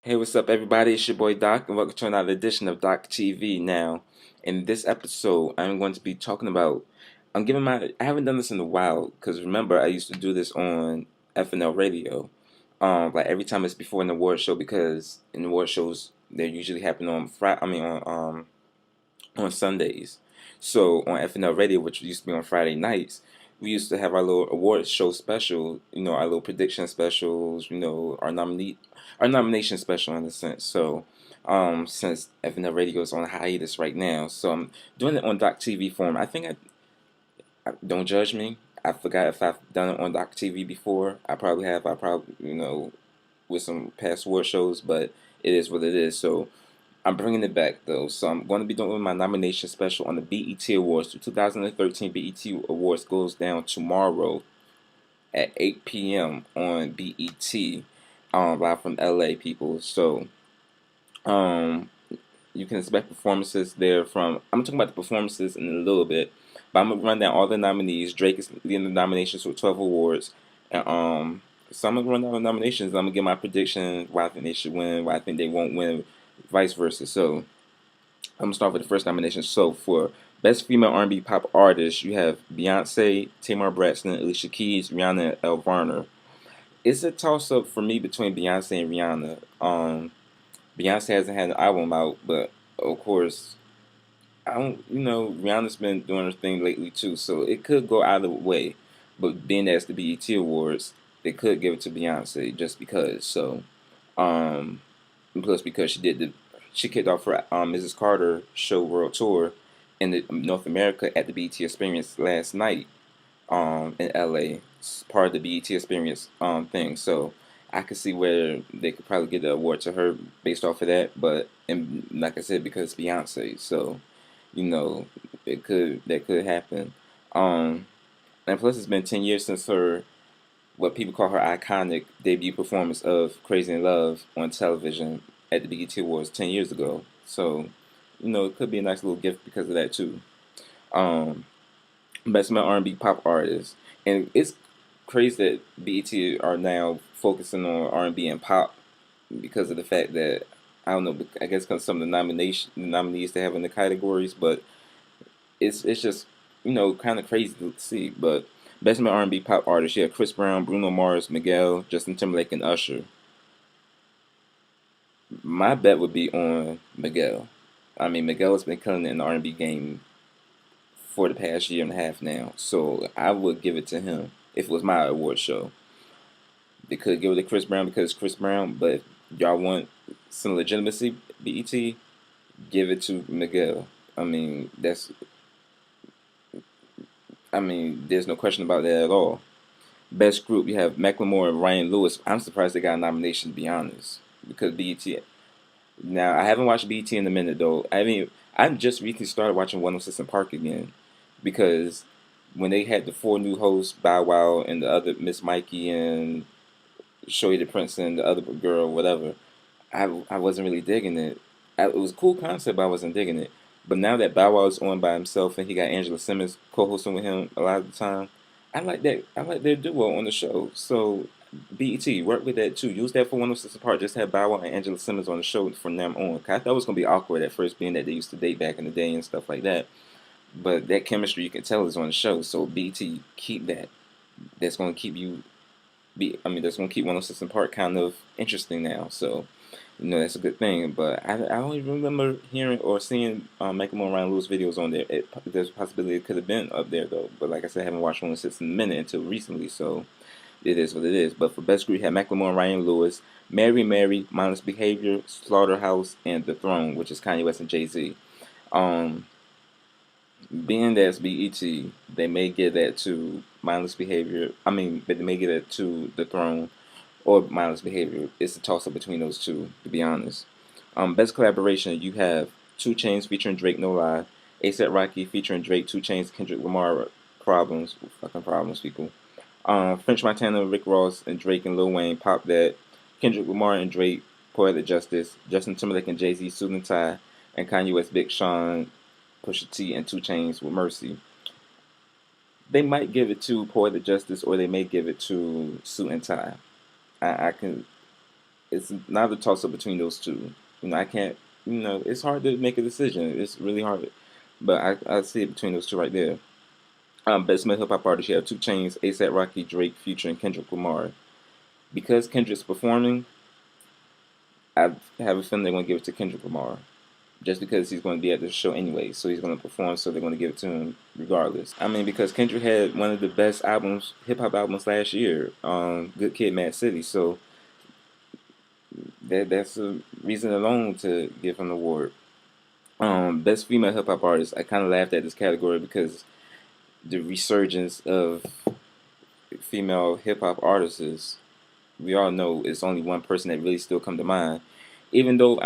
Hey, what's up, everybody? It's your boy Doc, and welcome to another edition of Doc TV. Now, in this episode, I'm going to be talking about. I haven't done this in a while because remember, I used to do this on FNL Radio. Like every time it's before an award show because in award shows they usually happen on Friday. On Sundays. So on FNL Radio, which used to be on Friday nights, we used to have our little award show special. Our little prediction specials. Our nomination special in a sense. So, since FNL Radio is on hiatus right now, so I'm doing it on Doc TV form. I don't judge me. I forgot if I've done it on Doc TV before. I probably have. I probably with some past award shows, but it is what it is. So I'm bringing it back though, so I'm going to be doing my nomination special on the BET Awards. The 2013 BET Awards goes down tomorrow at 8 p.m. on BET, live from LA, people. So, um, you can expect performances there from. I'm talking about the performances in a little bit, but I'm gonna run down all the nominees. Drake is leading the nominations with 12 awards, and so I'm gonna run down the nominations. I'm gonna give my prediction why I think they should win, why I think they won't win, vice versa. So I'm gonna start with the first nomination. So for Best Female R&B Pop Artist, you have Beyonce, Tamar Braxton, Alicia Keys, Rihanna, and Elle Varner. It's a toss up for me between Beyonce and Rihanna. Beyonce hasn't had an album out, but of course, I don't. Rihanna's been doing her thing lately too, so it could go either way. But being that it's the BET Awards, they could give it to Beyonce just because. So, um, plus because she kicked off her Mrs. Carter show world tour in North America at the BET Experience last night in LA. It's part of the BET Experience thing. So I could see where they could probably get the award to her based off of that. But and like I said, because it's Beyonce, so you know that could happen. Um, and plus, it's been 10 years since her what people call her iconic debut performance of "Crazy in Love" on television at the BET Awards 10 years ago. So, it could be a nice little gift because of that too. Um, Best Male R&B Pop Artist, and it's crazy that BET are now focusing on R&B and pop because of the fact that I don't know. I guess because some of the nominees they have in the categories, but it's just kind of crazy to see. But Best Male R&B Pop Artist, yeah, Chris Brown, Bruno Mars, Miguel, Justin Timberlake, and Usher. My bet would be on Miguel. I mean, Miguel has been killing it in the R&B game for the past year and a half now, so I would give it to him if it was my award show. They could give it to Chris Brown because it's Chris Brown, but if y'all want some legitimacy, BET, give it to Miguel. I mean, there's no question about that at all. Best group, you have Macklemore and Ryan Lewis. I'm surprised they got a nomination, to be honest, because BET. Now I haven't watched BET in a minute though. I just recently started watching 106 in Park again, because when they had the four new hosts, Bow Wow and the other Miss Mikey and Showy the Prince and the other girl, whatever, I wasn't really digging it. It was a cool concept, but I wasn't digging it. But now that Bow Wow is on by himself and he got Angela Simmons co-hosting with him a lot of the time, I like that. I like their duo on the show. So BET work with that too. Use that for 106 apart. Just have Bow Wow and Angela Simmons on the show from them on. 'Cause I thought it was gonna be awkward at first, being that they used to date back in the day and stuff like that. But that chemistry you can tell is on the show. So BET keep that. That's gonna keep you that's gonna keep 106 in Park kind of interesting now. So, that's a good thing. But I don't even remember hearing or seeing Macklemore and Ryan Lewis videos on there. There's a possibility it could have been up there though. But like I said, I haven't watched 106 in a minute until recently. So it is what it is. But for best group, you have Macklemore and Ryan Lewis, Mary Mary, Mindless Behavior, Slaughterhouse, and The Throne, which is Kanye West and Jay Z. Um, Being that it's BET, they may give that to Mindless Behavior. But they may give it to The Throne or Mindless Behavior. It's a toss up between those two, to be honest. Best collaboration, you have Two Chains featuring Drake, No Lie, ASAP Rocky featuring Drake, Two Chains, Kendrick Lamar, Problems, fucking problems, people. French Montana, Rick Ross, and Drake and Lil Wayne, Pop That, Kendrick Lamar and Drake, Poetic Justice, Justin Timberlake and Jay Z, Suit and Tie, and Kanye West, Big Sean, Pusha T, and Two Chains with Mercy. They might give it to Poetic Justice, or they may give it to Suit and Tie. I can. it's not a toss up between those two. I can't. It's hard to make a decision. It's really hard, but I see it between those two right there. Best male hip hop artist, you have 2 Chainz, ASAP Rocky, Drake, Future, and Kendrick Lamar. Because Kendrick's performing, I have a feeling they're going to give it to Kendrick Lamar. Just because he's going to be at the show anyway, so he's going to perform, so they're going to give it to him regardless. I mean, because Kendrick had one of the best albums, hip hop albums last year, Good Kid, Mad City, so that's a reason alone to give him the award. Best female hip hop artist, I kind of laughed at this category because the resurgence of female hip hop artists, we all know it's only one person that really still come to mind. Even though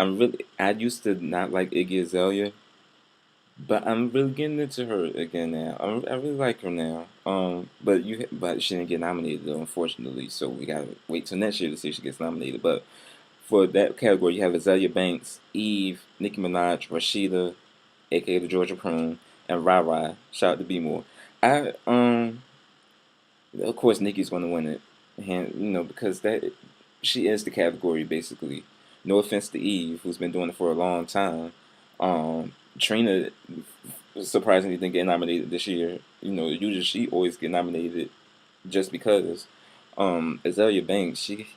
I used to not like Iggy Azalea, but I'm really getting into her again now. I really like her now. But she didn't get nominated though, unfortunately. So we gotta wait till next year to see if she gets nominated. But for that category, you have Azalea Banks, Eve, Nicki Minaj, Rashida, aka the Georgia Prune, and Rara. Shout out to B More. I Of course Nicki's gonna win it, and because that she is the category basically. No offense to Eve, who's been doing it for a long time. Trina surprisingly didn't get nominated this year. Usually she always get nominated just because. Azalea Banks, she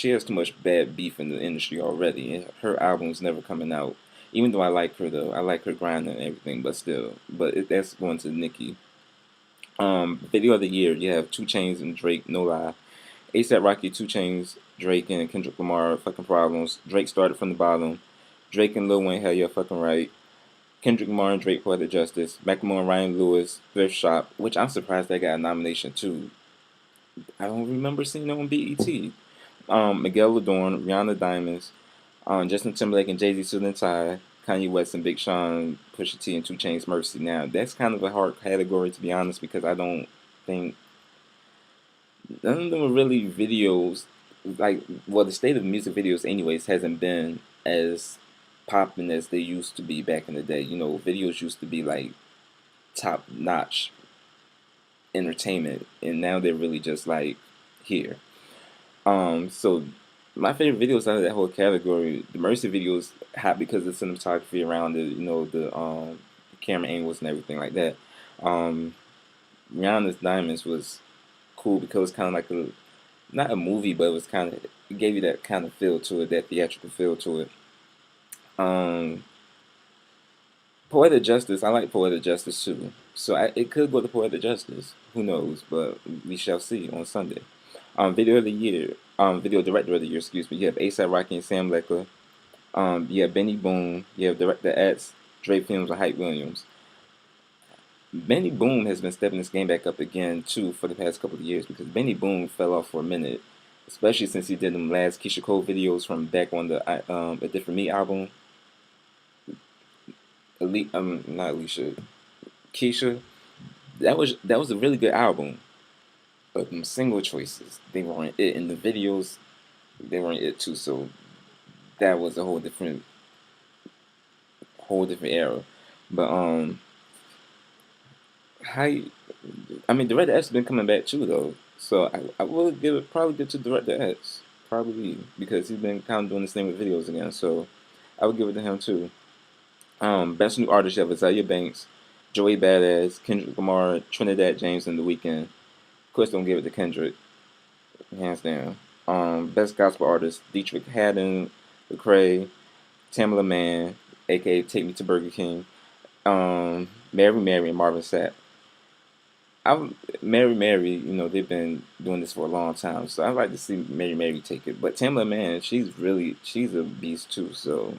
has too much bad beef in the industry already, and her album's never coming out. Even though I like her though, I like her grind and everything, but still, that's going to Nicki. Video of the year, you have 2 Chainz and Drake, No Lie. ASAP Rocky, 2 Chainz, Drake, and Kendrick Lamar, Fucking Problems. Drake started from the bottom. Drake and Lil Wayne, Hell Yeah, Fucking Right. Kendrick Lamar and Drake, Poetic Justice. Macklemore and Ryan Lewis, Thrift Shop, which I'm surprised they got a nomination too. I don't remember seeing it on BET. Miguel Ladorn, Rihanna Diamonds, Justin Timberlake and Jay-Z, Suit and Tie, Kanye West and Big Sean, Pusha T and 2 Chainz, Mercy. Now, that's kind of a hard category to be honest because I don't think none of them are really videos the state of music videos anyways hasn't been as popping as they used to be back in the day. Videos used to be like top notch entertainment, and now they're really just like here. So my favorite videos out of that whole category, the Mercy videos, hot because of the cinematography around it, the camera angles and everything like that. Rihanna's Diamonds was cool because it was kind of like not a movie, but it gave you that kind of feel to it, that theatrical feel to it. Um, Poetic Justice, I like Poetic Justice too. So it could go to Poetic Justice. Who knows? But we shall see on Sunday. Video of the year, video director of the year, excuse me. You have ASAP Rocky and Sam Lecker. You have Benny Boom. You have director at Dre Films and Hype Williams. Benny Boom has been stepping this game back up again too for the past couple of years because Benny Boom fell off for a minute, especially since he did them last Keisha Cole videos from back on the A Different Me album. Not Alicia, Keisha. That was a really good album, but them single choices they weren't it, and the videos they weren't it too. So that was a whole different era. But how I mean, Director X has been coming back too, though. So I will probably give it to Director X, probably because he's been kind of doing this thing with videos again. So I would give it to him too. Best new artist you have Azalea Banks, Joey Badass, Kendrick Lamar, Trinidad James, and The Weeknd. Of course, don't give it to Kendrick, hands down. Best gospel artist Dietrich Haddon, Lecrae, Tamala Mann, aka Take Me to Burger King, Mary Mary, and Marvin Sapp. Mary Mary, they've been doing this for a long time, so I'd like to see Mary Mary take it. But Tamla Man, she's a beast too, so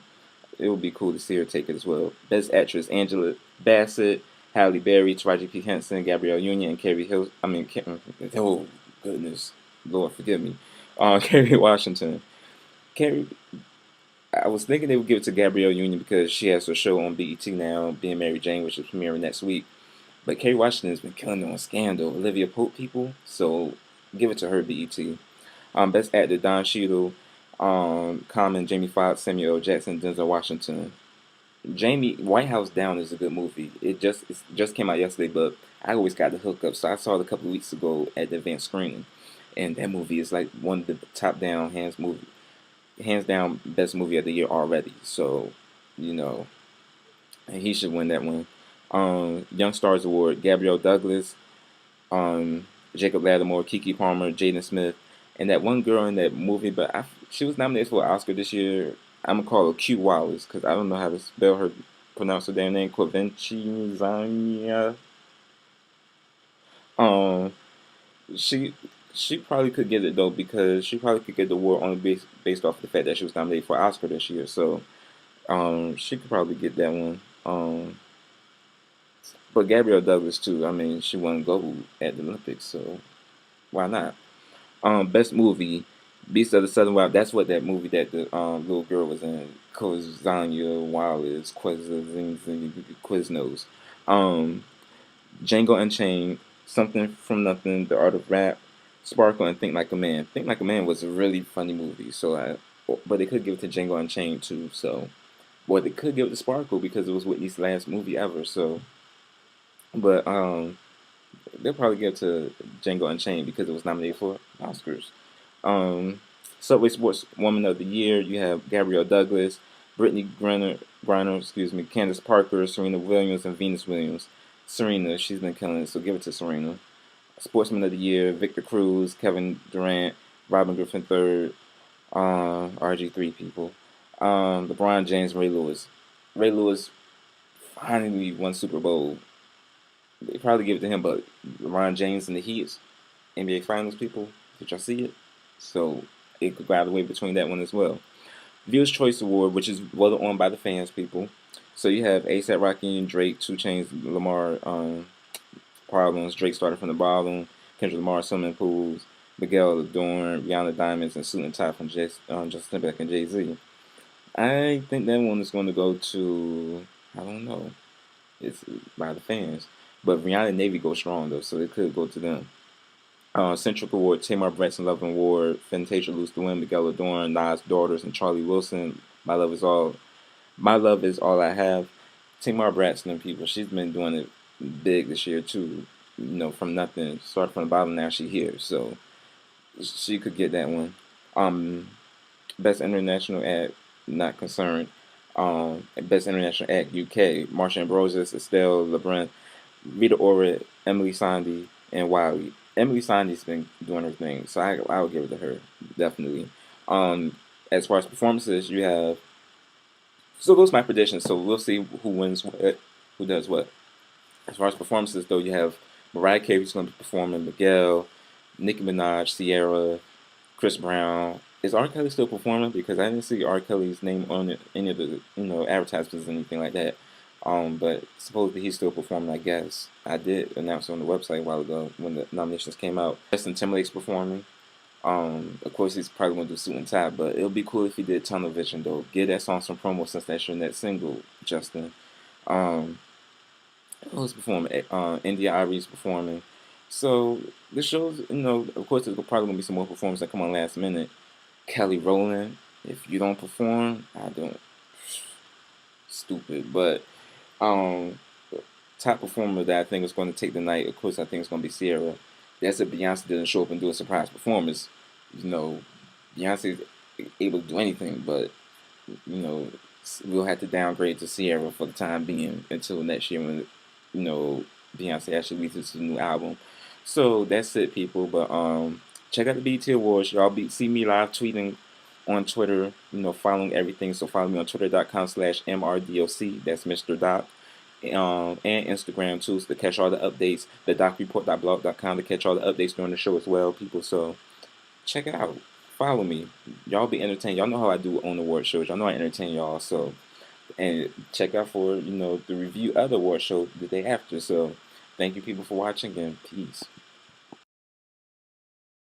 it would be cool to see her take it as well. Best actress Angela Bassett, Halle Berry, Taraji P Henson, Gabrielle Union, and Carrie Hill. Oh goodness, Lord forgive me. Kerry Washington. Carrie, I was thinking they would give it to Gabrielle Union because she has her show on BET now, being Mary Jane, which is premiering next week. But Kerry Washington has been killing it on Scandal, Olivia Pope people. So give it to her, BET. Best actor Don Cheadle, Common, Jamie Foxx, Samuel L. Jackson, Denzel Washington. Jamie White House Down is a good movie. It just came out yesterday, but I always got the hookup, so I saw it a couple of weeks ago at the event screening. and that movie is like one of the hands down best movie of the year already. So, you know, and he should win that one. Young Stars Award: Gabrielle Douglas, Jacob Lattimore, Kiki Palmer, Jaden Smith, and that one girl in that movie. But she was nominated for an Oscar this year. I'm gonna call her Q Wallace because I don't know how to spell her, pronounce her damn name. Quavinci Zania. Um, she she probably could get it though because she probably could get the award only based off the fact that she was nominated for Oscar this year. So she could probably get that one. But Gabrielle Douglas too. I mean, she won gold at the Olympics, so why not? Best movie, Beast of the Southern Wild. That's what that movie that the little girl was in. Kozania Wallace, Quiznos. Um, Django Unchained, Something from Nothing, The Art of Rap, Sparkle, and Think Like a Man. Think Like a Man was a really funny movie. But they could give it to Django Unchained too. So, well, they could give it to Sparkle because it was Whitney's last movie ever. So, but they'll probably give it to Django Unchained because it was nominated for Oscars. Um, Subway Sports Woman of the Year, you have Gabrielle Douglas, Brittany Griner, excuse me, Candace Parker, Serena Williams, and Venus Williams. Serena, she's been killing it, so give it to Serena. Sportsman of the Year, Victor Cruz, Kevin Durant, Robin Griffin III, RG3 people. LeBron James, Ray Lewis. Ray Lewis finally won Super Bowl. They probably give it to him, but LeBron James and the Heat, NBA Finals people, did y'all see it? So it could grab away between that one as well. Viewer's Choice Award, which is voted on by the fans, people. So you have ASAP Rocky and Drake, 2 Chainz, Lamar, Problems. Drake started from the bottom. Kendrick Lamar, Swimming Pools. Miguel Adorn, Rihanna Diamonds, and Suit and Tie from Justin Timberlake and Jay Z. I think that one is going to go to, I don't know, it's by the fans. But Rihanna and Navy go strong though, so it could go to them. Central Award, Tamar Braxton Love Award, Fantasia Lose the Win, Miguel Adorn, Nas Daughters, and Charlie Wilson. My love is all I have. Tamar Braxton, people, she's been doing it big this year too. You know, from nothing, started from the bottom. Now she here, so she could get that one. Um, Best International Act, not concerned. Best International Act, UK, Marsha Ambrosius, Estelle LeBrun, Rita Ora, Emily Sandé, and Wiley. Emily Sandé's been doing her thing, so I would give it to her definitely. As far as performances, you have, so those are my predictions. So we'll see who wins what, who does what. As far as performances, though, you have Mariah Carey's going to be performing, Miguel, Nicki Minaj, Sierra, Chris Brown. Is R. Kelly still performing? Because I didn't see R. Kelly's name on it, any of the advertisements or anything like that. But supposedly he's still performing. I guess I did announce it on the website a while ago when the nominations came out. Justin Timberlake's performing. Of course he's probably gonna do Suit and Tie, but it'll be cool if he did Tunnel Vision though. Give that song some promo since that's your next single, Justin. Um, who's performing? India Ari's performing. So the shows, of course, there's probably gonna be some more performances that come on last minute. Kelly Rowland, if you don't perform, I don't. Stupid, but um, top performer that I think is going to take the night, of course, I think it's going to be Sierra. That's if Beyonce doesn't show up and do a surprise performance. You know, Beyonce's able to do anything, but you know, we'll have to downgrade to Sierra for the time being until next year when Beyonce actually releases a new album. So that's it, people. But check out the BET Awards. Y'all see me live tweeting on Twitter. Following everything. So follow me on twitter.com/MRDOC. That's Mr. Doc. And Instagram too, so to catch all the updates. The docreport.blog.com to catch all the updates during the show as well, people. So check it out. Follow me. Y'all be entertained. Y'all know how I do on award shows. Y'all know I entertain y'all. So, and check out for the review other award show the day after. So thank you people for watching and peace.